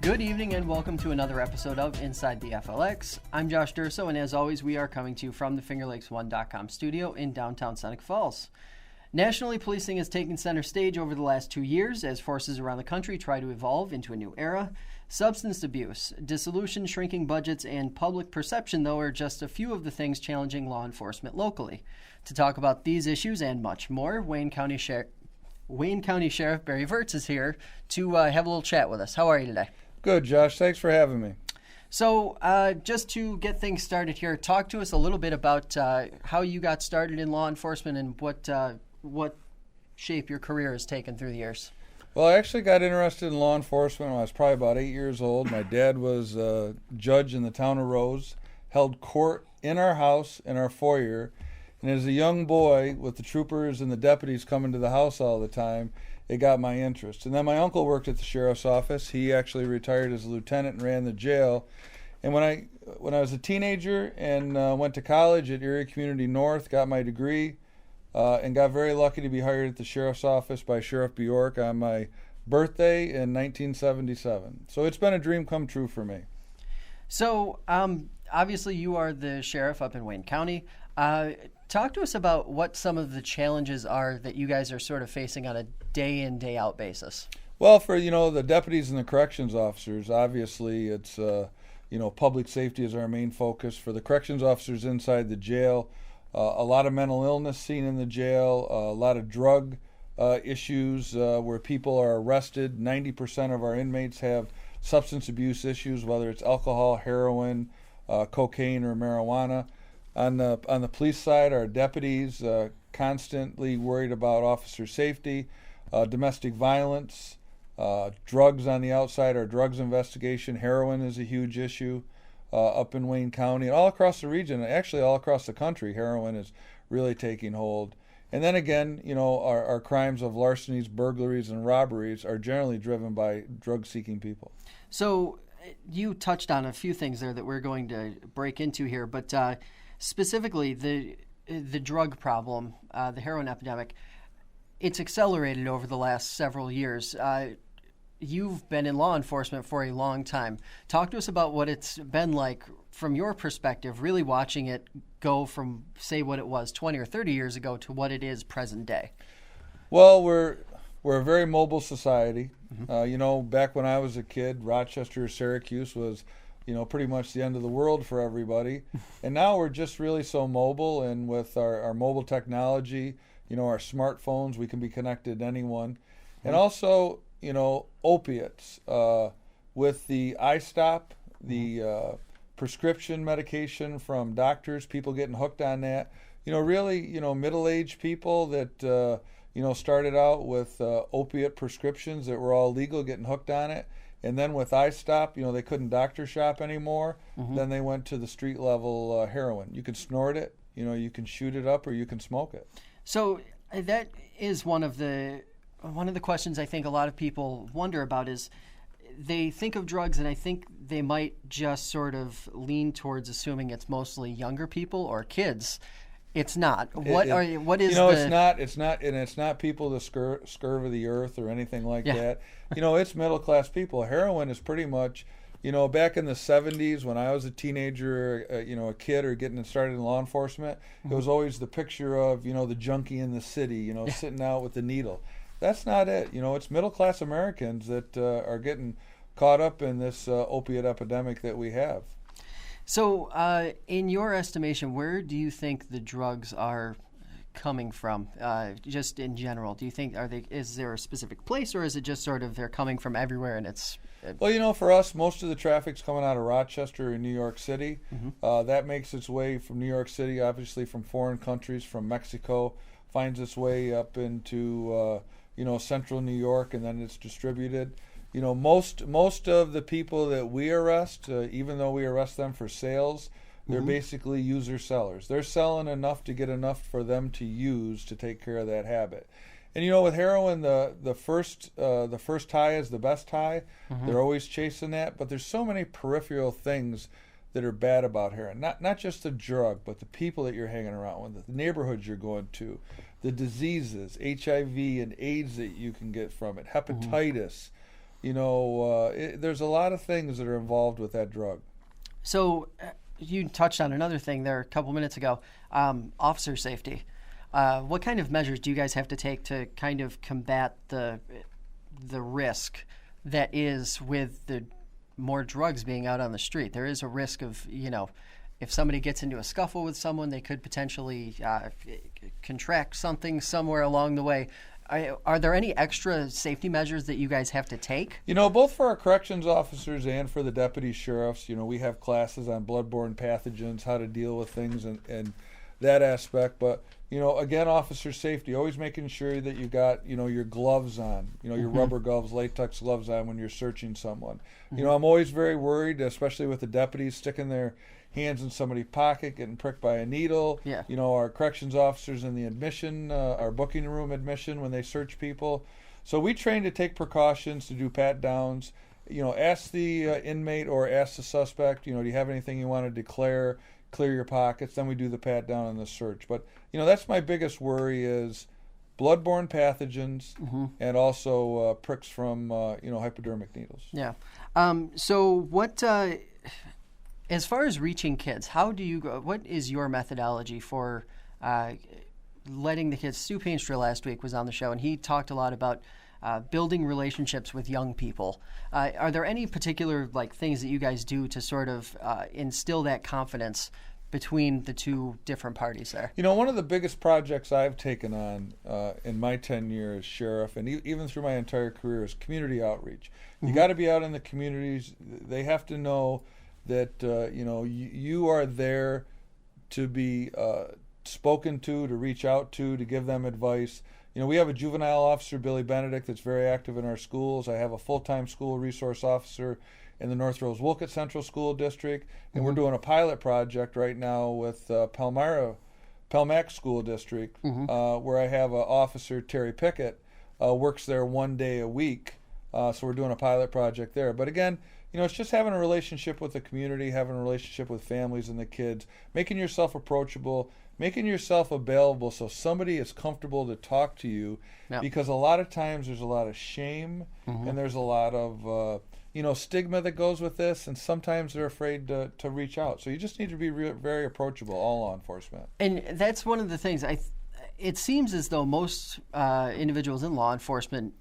Good evening and welcome to another episode of Inside the FLX. I'm Josh Durso, and as always, we are coming to you from the FingerLakes1.com studio in downtown Seneca Falls. Nationally, policing has taken center stage over the last 2 years as forces around the country try to evolve into a new era. Substance abuse, dissolution, shrinking budgets, and public perception, though, are just a few of the things challenging law enforcement locally. To talk about these issues and much more, Wayne County Sheriff Barry Virts is here to have a little chat with us. How are you today? Good, Josh. Thanks for having me. So just to get things started here, talk to us a little bit about how you got started in law enforcement and what shape your career has taken through the years. Well, I actually got interested in law enforcement when I was probably about 8 years old. My dad was a judge in the town of Rose, held court in our house, in our foyer. And as a young boy, with the troopers and the deputies coming to the house all the time, it got my interest. And then my uncle worked at the sheriff's office. He actually retired as a lieutenant and ran the jail. And when I was a teenager and went to college at Erie Community North, got my degree, and got very lucky to be hired at the sheriff's office by Sheriff Bjork on my birthday in 1977. So it's been a dream come true for me. So obviously you are the sheriff up in Wayne County. Talk to us about what some of the challenges are that you guys are sort of facing on a day in, day out basis. Well, for, the deputies and the corrections officers, obviously it's, public safety is our main focus. For the corrections officers inside the jail, a lot of mental illness seen in the jail, a lot of drug issues where people are arrested. 90% of our inmates have substance abuse issues, whether it's alcohol, heroin, cocaine, or marijuana. On the police side, our deputies constantly worried about officer safety, domestic violence, drugs on the outside, our drugs investigation. Heroin is a huge issue up in Wayne County and all across the region. Actually, all across the country, heroin is really taking hold. And then again, our crimes of larcenies, burglaries, and robberies are generally driven by drug-seeking people. So you touched on a few things there that we're going to break into here, but specifically the drug problem, the heroin epidemic, it's accelerated over the last several years. You've been in law enforcement for a long time. Talk to us about what it's been like from your perspective, really watching it go from, say, what it was 20 or 30 years ago to what it is present day. Well, we're a very mobile society. Mm-hmm. Back when I was a kid, Rochester, Syracuse was pretty much the end of the world for everybody. And now we're just really so mobile, and with our mobile technology, our smartphones, we can be connected to anyone. And also, opiates, with the iStop, the prescription medication from doctors, people getting hooked on that. Really, middle-aged people that, started out with opiate prescriptions that were all legal, getting hooked on it. And then with iStop, they couldn't doctor shop anymore. Mm-hmm. Then they went to the street level heroin. You can snort it, you can shoot it up, or you can smoke it. So that is one of the questions I think a lot of people wonder about is they think of drugs, and I think they might just sort of lean towards assuming it's mostly younger people or kids. It's not. What is It's not, and it's not people the scurve of the earth or anything like that. It's middle class people. Heroin is pretty much, back in the 70s when I was a teenager, a kid or getting started in law enforcement, mm-hmm. It was always the picture of, the junkie in the city, sitting out with the needle. That's not it. It's middle class Americans that are getting caught up in this opiate epidemic that we have. So, in your estimation, where do you think the drugs are coming from, just in general? Do you think, is there a specific place, or is it just sort of they're coming from everywhere and it's... Well, for us, most of the traffic's coming out of Rochester and New York City. Mm-hmm. That makes its way from New York City, obviously from foreign countries, from Mexico, finds its way up into, central New York, and then it's distributed. Most of the people that we arrest, even though we arrest them for sales, they're mm-hmm. basically user-sellers. They're selling enough to get enough for them to use to take care of that habit. And with heroin, the first high is the best high. Mm-hmm. They're always chasing that, but there's so many peripheral things that are bad about heroin. Not just the drug, but the people that you're hanging around with, the neighborhoods you're going to, the diseases, HIV and AIDS that you can get from it, hepatitis. There's a lot of things that are involved with that drug. So you touched on another thing there a couple minutes ago, officer safety. What kind of measures do you guys have to take to kind of combat the risk that is with the more drugs being out on the street? There is a risk of, if somebody gets into a scuffle with someone, they could potentially contract something somewhere along the way. Are there any extra safety measures that you guys have to take? Both for our corrections officers and for the deputy sheriffs, we have classes on bloodborne pathogens, how to deal with things and that aspect. But, again, officer safety, always making sure that you got, your gloves on, your rubber gloves, latex gloves on when you're searching someone. I'm always very worried, especially with the deputies sticking their hands in somebody's pocket, getting pricked by a needle. Yeah. Our corrections officers in the admission, our booking room admission when they search people. So we train to take precautions, to do pat downs. Ask the inmate or ask the suspect, do you have anything you want to declare? Clear your pockets. Then we do the pat down and the search. But, that's my biggest worry is bloodborne pathogens and also pricks from, hypodermic needles. Yeah. So what... as far as reaching kids, how do you go? What is your methodology for letting the kids? Stu Painstra last week was on the show, and he talked a lot about building relationships with young people. Are there any particular things that you guys do to sort of instill that confidence between the two different parties there? One of the biggest projects I've taken on in my tenure as sheriff, and even through my entire career, is community outreach. You got to be out in the communities. They have to know that you are there to be spoken to reach out to give them advice. We have a juvenile officer, Billy Benedict, that's very active in our schools. I have a full-time school resource officer in the North Rose Wolcott Central School District, and we're doing a pilot project right now with Pelmac School District, where I have an officer, Terry Pickett, works there one day a week. So we're doing a pilot project there. But again, it's just having a relationship with the community, having a relationship with families and the kids, making yourself approachable, making yourself available so somebody is comfortable to talk to you. Yep. Because a lot of times there's a lot of shame and there's a lot of stigma that goes with this, and sometimes they're afraid to reach out. So you just need to be very approachable, all law enforcement. And that's one of the things it seems as though most individuals in law enforcement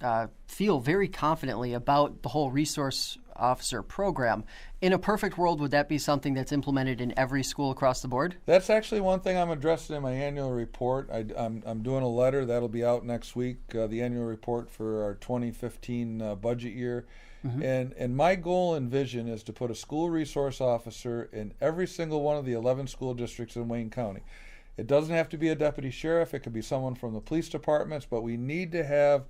feel very confidently about the whole resource officer program. In a perfect world, would that be something that's implemented in every school across the board? That's actually one thing I'm addressing in my annual report. I'm doing a letter that'll be out next week, the annual report for our 2015 budget year. And my goal and vision is to put a school resource officer in every single one of the 11 school districts in Wayne County. It doesn't have to be a deputy sheriff. It could be someone from the police departments, but we need to have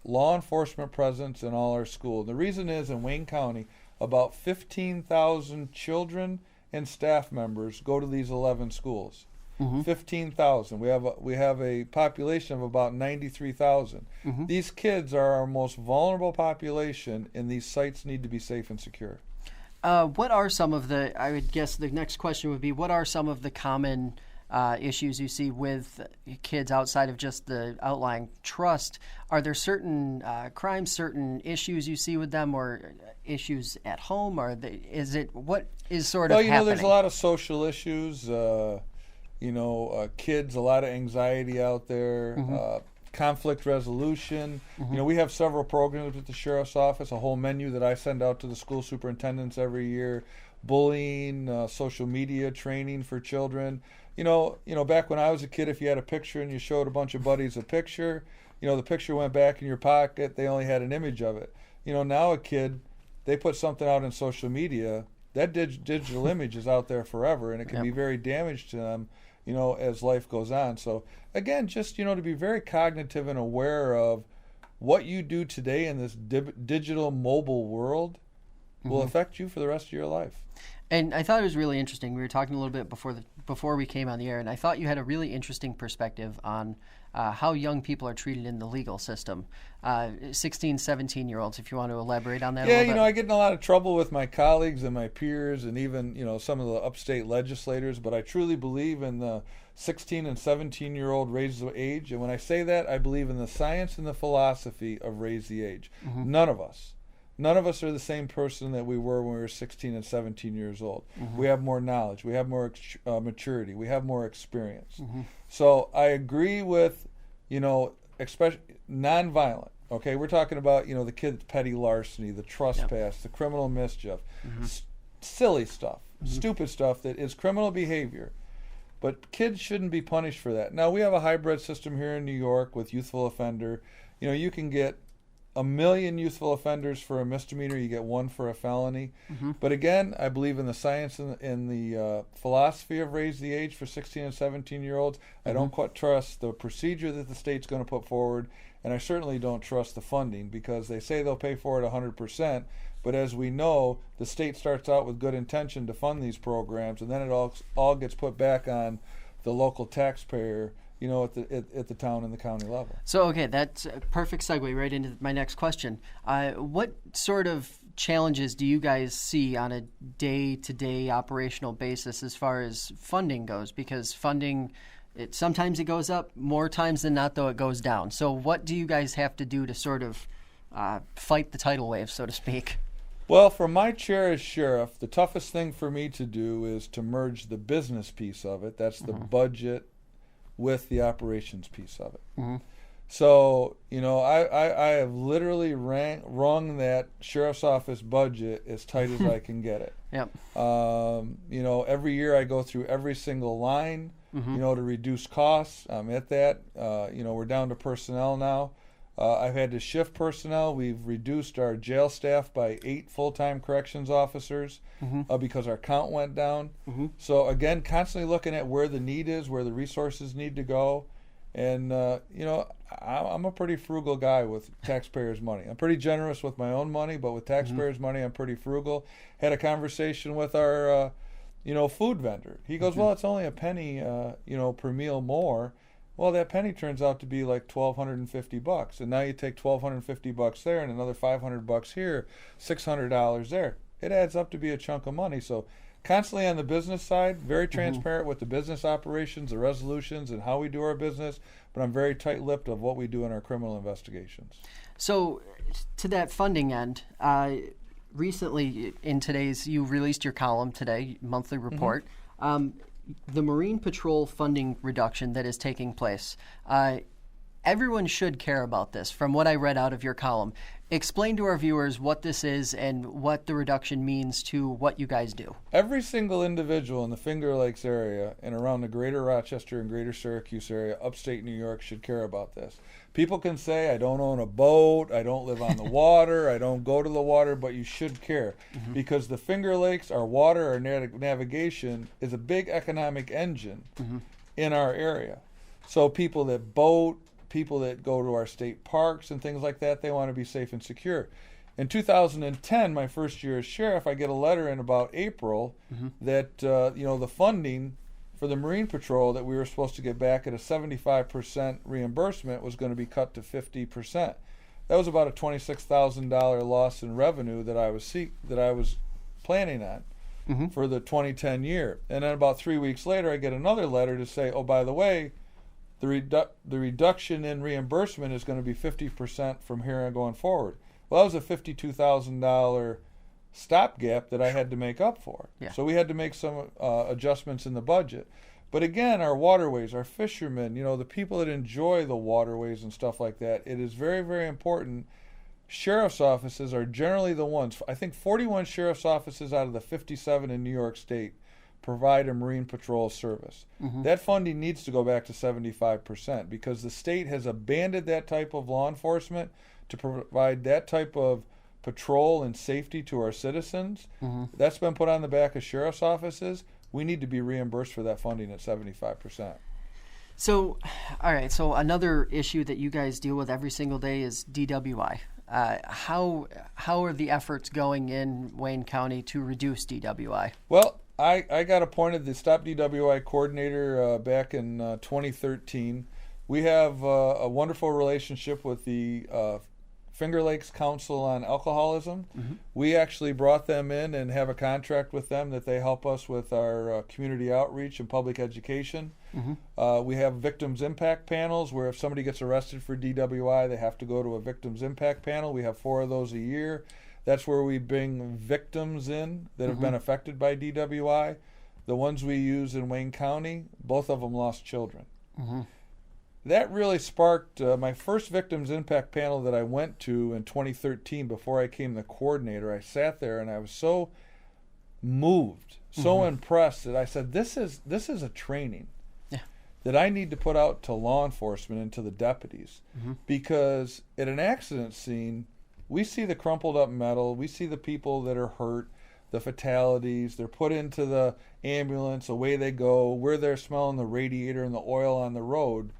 law enforcement presence in all our schools. The reason is, in Wayne County, about 15,000 children and staff members go to these 11 schools. 15,000. We have a population of about 93,000. These kids are our most vulnerable population, and these sites need to be safe and secure. What are some of I would guess the next question would be, what are some of the common issues you see with kids outside of just the outlying trust? Are there certain crimes, certain issues you see with them, or issues at home? What is sort of happening? There's a lot of social issues. Kids, a lot of anxiety out there. Conflict resolution. We have several programs at the sheriff's office, a whole menu that I send out to the school superintendents every year. Bullying, social media training for children. Back when I was a kid, if you had a picture and you showed a bunch of buddies a picture, the picture went back in your pocket. They only had an image of it. Now a kid, they put something out in social media, that digital image is out there forever, and it can be very damaging to them, as life goes on. So again, just, to be very cognitive and aware of what you do today in this digital mobile world will affect you for the rest of your life. And I thought it was really interesting. We were talking a little bit before we came on the air, and I thought you had a really interesting perspective on how young people are treated in the legal system. 16, 17-year-olds, if you want to elaborate on that a little bit. I get in a lot of trouble with my colleagues and my peers and even, some of the upstate legislators, but I truly believe in the 16 and 17-year-old raise the age. And when I say that, I believe in the science and the philosophy of raise the age. None of us none of us are the same person that we were when we were 16 and 17 years old. We have more knowledge. We have more maturity. We have more experience. So I agree with, especially nonviolent. Okay, we're talking about, the kid's petty larceny, the trespass, the criminal mischief, silly stuff, stupid stuff that is criminal behavior. But kids shouldn't be punished for that. Now, we have a hybrid system here in New York with youthful offender. You can get 1 million youthful offenders for a misdemeanor. You get 1 for a felony. But again, I believe in the science and the philosophy of raise the age for 16 and 17-year-olds. I don't quite trust the procedure that the state's going to put forward, and I certainly don't trust the funding, because they say they'll pay for it 100%. But as we know, the state starts out with good intention to fund these programs, and then it all gets put back on the local taxpayer, at the town and the county level. So, okay, that's a perfect segue right into my next question. What sort of challenges do you guys see on a day-to-day operational basis as far as funding goes? Because funding, sometimes it goes up, more times than not, though, it goes down. So what do you guys have to do to sort of fight the tidal wave, so to speak? Well, from my chair as sheriff, the toughest thing for me to do is to merge the business piece of it. That's the budget with the operations piece of it. So, I have literally wrung that sheriff's office budget as tight as I can get it. Every year I go through every single line, to reduce costs. I'm at that. We're down to personnel now. I've had to shift personnel. We've reduced our jail staff by 8 full-time corrections officers because our count went down. So again, constantly looking at where the need is, where the resources need to go. And, I'm a pretty frugal guy with taxpayers' money. I'm pretty generous with my own money, but with taxpayers' money, I'm pretty frugal. Had a conversation with our, food vendor. He goes, well, it's only a penny, per meal more. Well, that penny turns out to be like $1,250, and now you take $1,250 there and another $500 here, $600 there. It adds up to be a chunk of money. So, constantly on the business side, very transparent with the business operations, the resolutions, and how we do our business. But I'm very tight-lipped of what we do in our criminal investigations. So, to that funding end, recently you released your column today, monthly report. The Marine Patrol funding reduction that is taking place. Everyone should care about this, from what I read out of your column. Explain to our viewers what this is and what the reduction means to what you guys do. Every single individual in the Finger Lakes area and around the greater Rochester and greater Syracuse area, upstate New York, should care about this. People can say, I don't own a boat, I don't live on the water, I don't go to the water, but you should care. Because the Finger Lakes, our water, our navigation, is a big economic engine in our area. So people that boat, people that go to our state parks and things like that, they want to be safe and secure. In 2010, my first year as sheriff, I get a letter in about April that the funding for the Marine Patrol that we were supposed to get back at a 75% reimbursement was going to be cut to 50%. That was about a $26,000 loss in revenue that I was planning on for the 2010 year. And then about 3 weeks later, I get another letter to say, oh, by the way, the reduction in reimbursement is going to be 50% from here on going forward. Well, that was a $52,000 stopgap that I had to make up for. So we had to make some adjustments in the budget. But again, our waterways, our fishermen, the people that enjoy the waterways and stuff like that, it is very, very important. Sheriff's offices are generally the ones. I think 41 sheriff's offices out of the 57 in New York State provide a Marine Patrol service. That funding needs to go back to 75% because the state has abandoned that type of law enforcement to provide that type of patrol and safety to our citizens. That's been put on the back of sheriff's offices. We need to be reimbursed for that funding at 75%. So, all right, so another issue that you guys deal with every single day is DWI. How are the efforts going in Wayne County to reduce DWI? Well, I got appointed the Stop DWI coordinator back in 2013. We have a wonderful relationship with the Finger Lakes Council on Alcoholism. We actually brought them in and have a contract with them that they help us with our community outreach and public education. We have victims impact panels where if somebody gets arrested for DWI, they have to go to a victims impact panel. We have 4 of those a year. That's where we bring victims in that have been affected by DWI. The ones we use in Wayne County, both of them lost children. That really sparked my first victims impact panel that I went to in 2013 before I became the coordinator. I sat there and I was so moved, so impressed that I said, this is a training that I need to put out to law enforcement and to the deputies. Because at an accident scene, we see the crumpled up metal, we see the people that are hurt, the fatalities, they're put into the ambulance, away they go, we're there smelling the radiator and the oil on the road.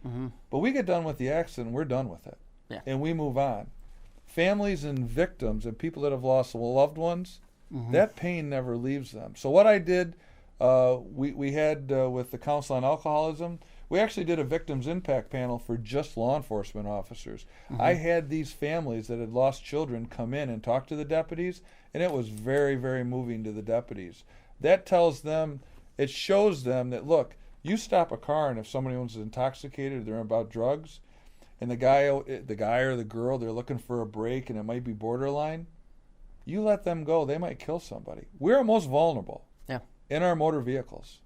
But we get done with the accident, we're done with it. And we move on. Families and victims and people that have lost loved ones, that pain never leaves them. So what I did, we had with the Council on Alcoholism, we actually did a victims impact panel for just law enforcement officers. I had these families that had lost children come in and talk to the deputies, and it was very, very moving to the deputies. That tells them, it shows them that, look, you stop a car, and if somebody was intoxicated, they're about drugs, and the guy or the girl, they're looking for a break, and it might be borderline, you let them go. They might kill somebody. We're most vulnerable in our motor vehicles.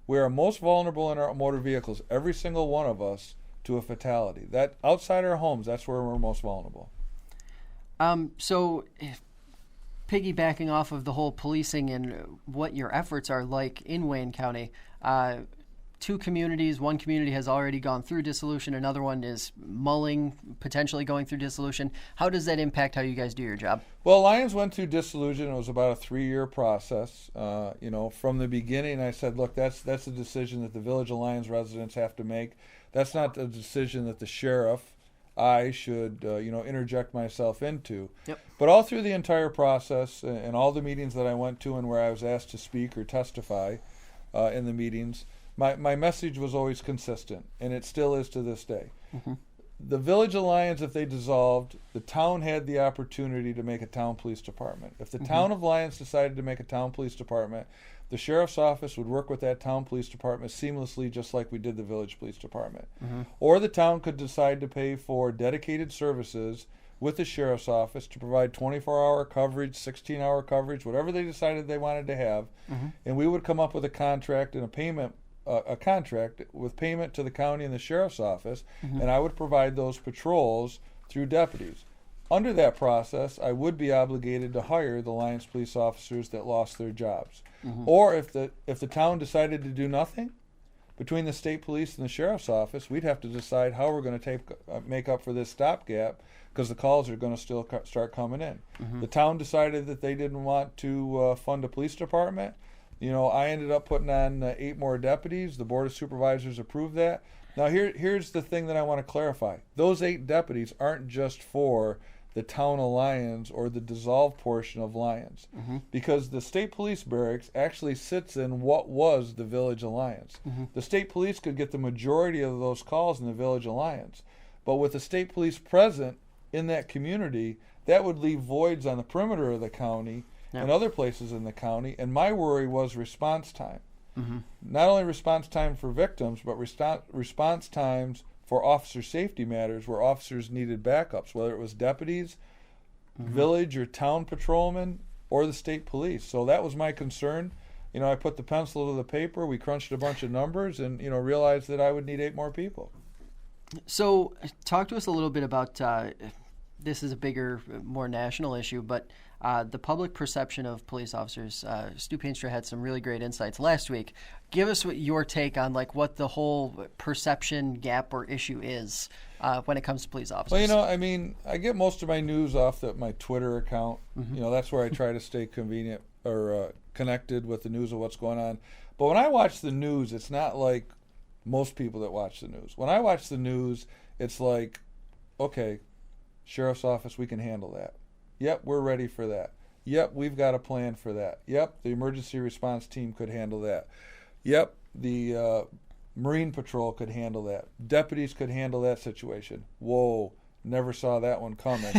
We are most vulnerable in our motor vehicles, every single one of us, to a fatality. That outside our homes, that's where we're most vulnerable. So piggybacking off of the whole policing and what your efforts are like in Wayne County, two communities, one community has already gone through dissolution, another one is mulling, potentially going through dissolution. How does that impact how you guys do your job? Well, Lyons went through dissolution. It was about a 3-year process. From the beginning, I said, look, that's a decision that the Village of Lyons residents have to make. That's not a decision that the sheriff, I should, interject myself into. But all through the entire process and all the meetings that I went to and where I was asked to speak or testify in the meetings, my message was always consistent, and it still is to this day. The Village of Lyons, if they dissolved, the town had the opportunity to make a town police department. If the town of Lyons decided to make a town police department, the sheriff's office would work with that town police department seamlessly, just like we did the village police department. Or the town could decide to pay for dedicated services with the sheriff's office to provide 24-hour coverage, 16-hour coverage, whatever they decided they wanted to have, and we would come up with a contract and a contract with payment to the county and the sheriff's office, and I would provide those patrols through deputies. Under that process, I would be obligated to hire the Lyons police officers that lost their jobs. Or if the town decided to do nothing, between the state police and the sheriff's office, we'd have to decide how we're going to make up for this stopgap, because the calls are going to still start coming in. The town decided that they didn't want to fund a police department. I ended up putting on 8 more deputies. The Board of Supervisors approved that. Now, here's the thing that I want to clarify. Those 8 deputies aren't just for the town of Lyons or the dissolved portion of Lyons, because the state police barracks actually sits in what was the Village of Lyons. The state police could get the majority of those calls in the Village of Lyons, but with the state police present in that community, that would leave voids on the perimeter of the county and other places in the county, and my worry was response time. Not only response time for victims, but response times for officer safety matters where officers needed backups, whether it was deputies, village or town patrolmen, or the state police. So that was my concern. I put the pencil to the paper, we crunched a bunch of numbers, and realized that I would need 8 more people. So talk to us a little bit about, this is a bigger, more national issue, but the public perception of police officers. Stu Painstra had some really great insights last week. Give us your take on what the whole perception gap or issue is when it comes to police officers. Well, I get most of my news off my Twitter account. That's where I try to stay convenient or connected with the news of what's going on. But when I watch the news, it's not like most people that watch the news. When I watch the news, it's like, okay, sheriff's office, we can handle that. Yep, we're ready for that. Yep, we've got a plan for that. Yep, the emergency response team could handle that. Yep, the Marine Patrol could handle that. Deputies could handle that situation. Whoa, never saw that one coming.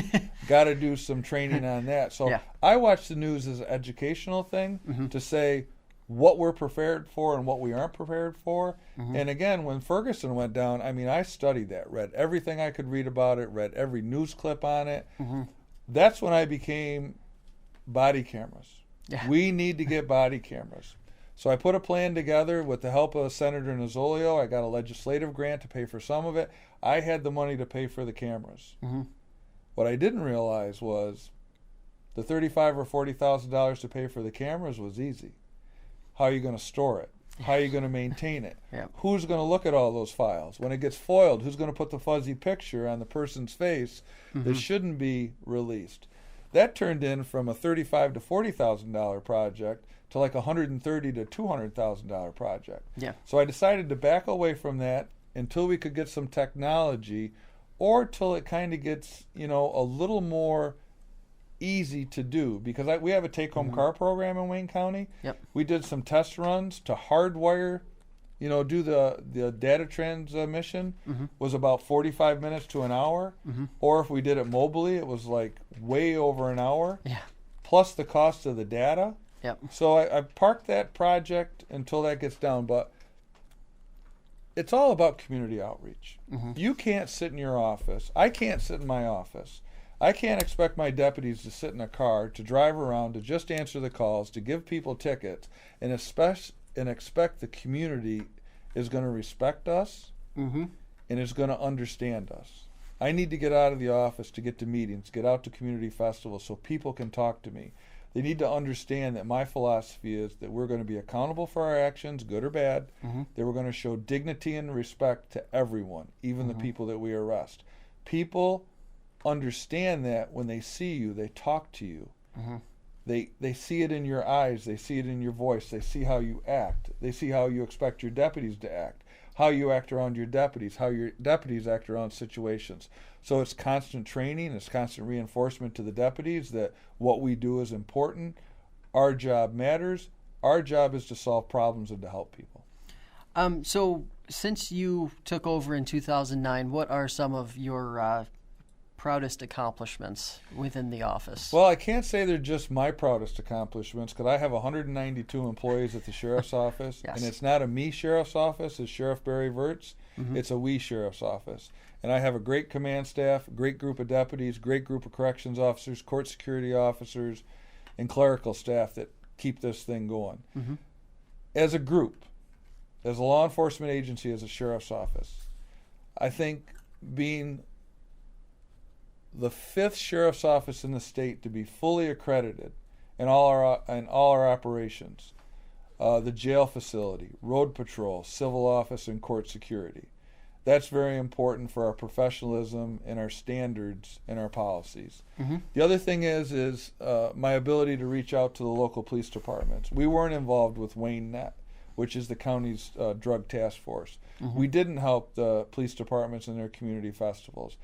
Got to do some training on that. So I watch the news as an educational thing to say what we're prepared for and what we aren't prepared for. And again, when Ferguson went down, I studied that, read everything I could read about it, read every news clip on it. That's when I became body cameras. Yeah. We need to get body cameras. So I put a plan together with the help of Senator Nozzolio. I got a legislative grant to pay for some of it. I had the money to pay for the cameras. Mm-hmm. What I didn't realize was the $35,000 or $40,000 to pay for the cameras was easy. How are you going to store it? How are you going to maintain it? Yep. Who's going to look at all those files? When it gets foiled, who's going to put the fuzzy picture on the person's face that shouldn't be released? That turned in from a $35,000 to $40,000 project to like a $130,000 to $200,000 project. Yeah. So I decided to back away from that until we could get some technology, or till it kind of gets, a little more easy to do, because we have a take-home car program in Wayne County. Yep. We did some test runs to hardwire, do the data transmission was about 45 minutes to an hour. Or if we did it mobily, it was like way over an hour. Yeah. Plus the cost of the data. Yep. So I parked that project until that gets down, but it's all about community outreach. You can't sit in your office. I can't sit in my office. I can't expect my deputies to sit in a car, to drive around, to just answer the calls, to give people tickets, and expect the community is going to respect us and is going to understand us. I need to get out of the office to get to meetings, get out to community festivals so people can talk to me. They need to understand that my philosophy is that we're going to be accountable for our actions, good or bad, that we're going to show dignity and respect to everyone, even the people that we arrest. People understand that when they see you, they talk to you. They see it in your eyes, they see it in your voice, they see how you act, they see how you expect your deputies to act, how you act around your deputies, how your deputies act around situations. So it's constant training, it's constant reinforcement to the deputies that what we do is important, our job matters, our job is to solve problems and to help people. So since you took over in 2009, what are some of your proudest accomplishments within the office? Well, I can't say they're just my proudest accomplishments, because I have 192 employees at the sheriff's office. Yes. And it's not a me sheriff's office, it's Sheriff Barry Virts. It's a we sheriff's office. And I have a great command staff, great group of deputies, great group of corrections officers, court security officers, and clerical staff that keep this thing going. As a group, as a law enforcement agency, as a sheriff's office, I think being the 5th sheriff's office in the state to be fully accredited in all our operations, the jail facility, road patrol, civil office, and court security. That's very important for our professionalism and our standards and our policies. The other thing is my ability to reach out to the local police departments. We weren't involved with Wayne Net, which is the county's drug task force. We didn't help the police departments in their community festivals.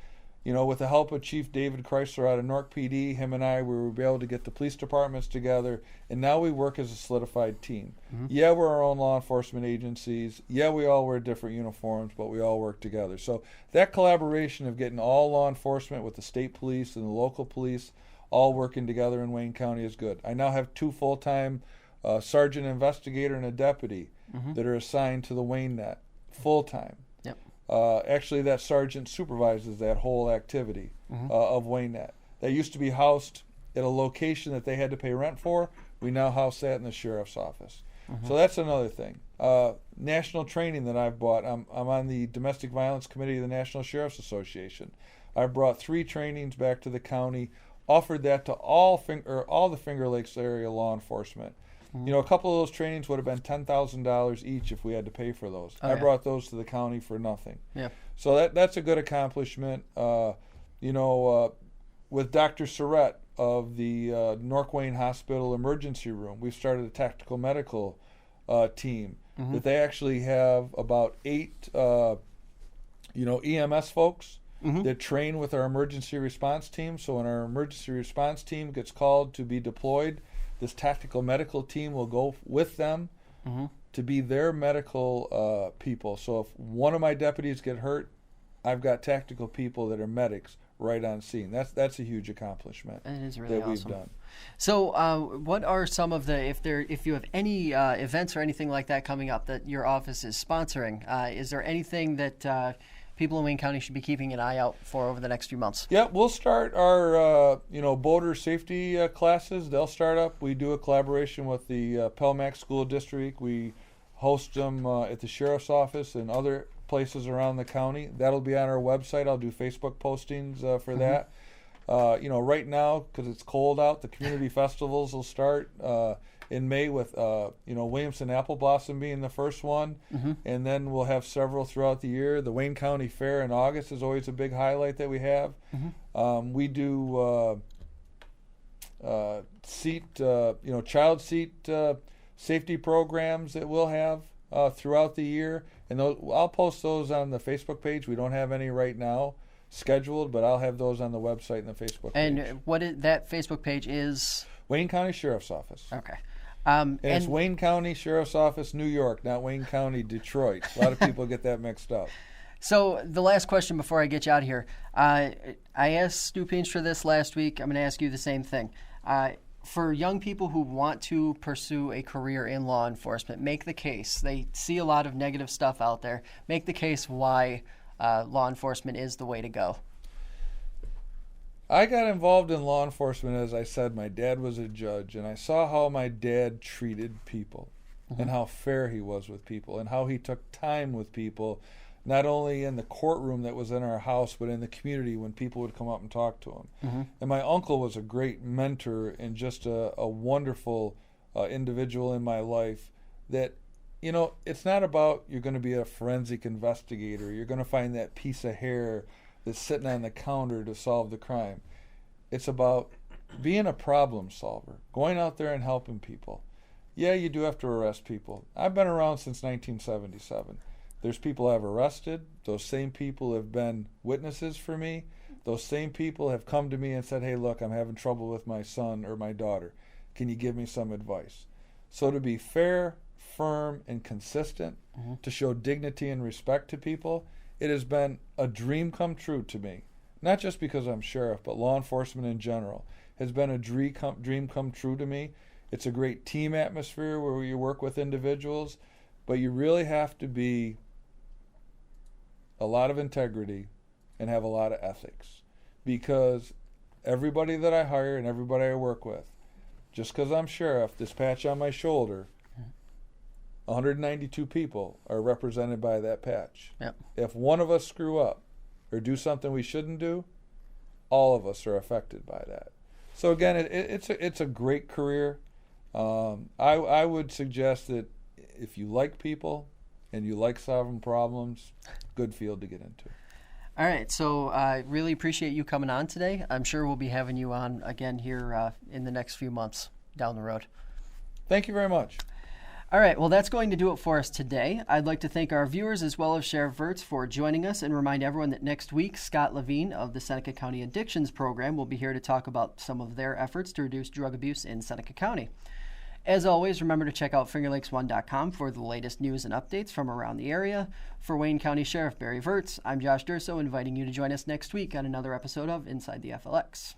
With the help of Chief David Chrysler out of Newark PD, him and I, we were able to get the police departments together, and now we work as a solidified team. Yeah, we're our own law enforcement agencies. Yeah, we all wear different uniforms, but we all work together. So that collaboration of getting all law enforcement with the state police and the local police all working together in Wayne County is good. I now have 2 full-time sergeant investigator and a deputy that are assigned to the Wayne Net full-time. Actually, that sergeant supervises that whole activity of Wayne Net. That used to be housed at a location that they had to pay rent for. We now house that in the sheriff's office. So that's another thing. National training that I've brought. I'm on the Domestic Violence Committee of the National Sheriff's Association. I've brought 3 trainings back to the county, offered that to all the Finger Lakes area law enforcement. A couple of those trainings would have been $10,000 each if we had to pay for those. I brought those to the county for nothing. So that's a good accomplishment. With Dr. Surratt of the North Wayne Hospital Emergency Room, we've started a tactical medical team that they actually have about 8 EMS folks that train with our emergency response team. So when our emergency response team gets called to be deployed, this tactical medical team will go with them to be their medical people. So if one of my deputies get hurt, I've got tactical people that are medics right on scene. That's a huge accomplishment. It is really that awesome. We've done. So what are some of the, if you have any events or anything like that coming up that your office is sponsoring, is there anything that people in Wayne County should be keeping an eye out for over the next few months? Yeah, we'll start our boater safety classes. They'll start up. We do a collaboration with the Pelmac School District. We host them at the Sheriff's Office and other places around the county. That'll be on our website. I'll do Facebook postings for that. Right now, because it's cold out, the community festivals will start in May with, Williamson Apple Blossom being the first one. And then we'll have several throughout the year. The Wayne County Fair in August is always a big highlight that we have. We do child seat safety programs that we'll have throughout the year. And I'll post those on the Facebook page. We don't have any right now scheduled, but I'll have those on the website and the Facebook page. And what is that Facebook page is? Wayne County Sheriff's Office. Okay. And it's Wayne County Sheriff's Office, New York, not Wayne County, Detroit. A lot of people get that mixed up. So the last question before I get you out of here. I asked Stu Peenstra this last week. I'm going to ask you the same thing. For young people who want to pursue a career in law enforcement, make the case. They see a lot of negative stuff out there. Make the case why law enforcement is the way to go. I got involved in law enforcement, as I said. My dad was a judge, and I saw how my dad treated people and how fair he was with people and how he took time with people, not only in the courtroom that was in our house, but in the community when people would come up and talk to him. And my uncle was a great mentor and just a wonderful individual in my life that, it's not about you're going to be a forensic investigator. You're going to find that piece of hair that's sitting on the counter to solve the crime. It's about being a problem solver, going out there and helping people. Yeah, you do have to arrest people. I've been around since 1977. There's people I've arrested. Those same people have been witnesses for me. Those same people have come to me and said, hey, look, I'm having trouble with my son or my daughter. Can you give me some advice? So to be fair, firm, and consistent, to show dignity and respect to people, it has been a dream come true to me. Not just because I'm sheriff, but law enforcement in general has been a dream come true to me. It's a great team atmosphere where you work with individuals, but you really have to be a lot of integrity and have a lot of ethics, because everybody that I hire and everybody I work with, just because I'm sheriff, this patch on my shoulder, 192 people are represented by that patch. Yep. If one of us screw up or do something we shouldn't do, all of us are affected by that. So again, it's a great career. I would suggest that if you like people and you like solving problems, good field to get into. All right, so I really appreciate you coming on today. I'm sure we'll be having you on again here in the next few months down the road. Thank you very much. All right, well, that's going to do it for us today. I'd like to thank our viewers as well as Sheriff Virts for joining us, and remind everyone that next week, Scott Levine of the Seneca County Addictions Program will be here to talk about some of their efforts to reduce drug abuse in Seneca County. As always, remember to check out FingerLakes1.com for the latest news and updates from around the area. For Wayne County Sheriff Barry Virts, I'm Josh Durso, inviting you to join us next week on another episode of Inside the FLX.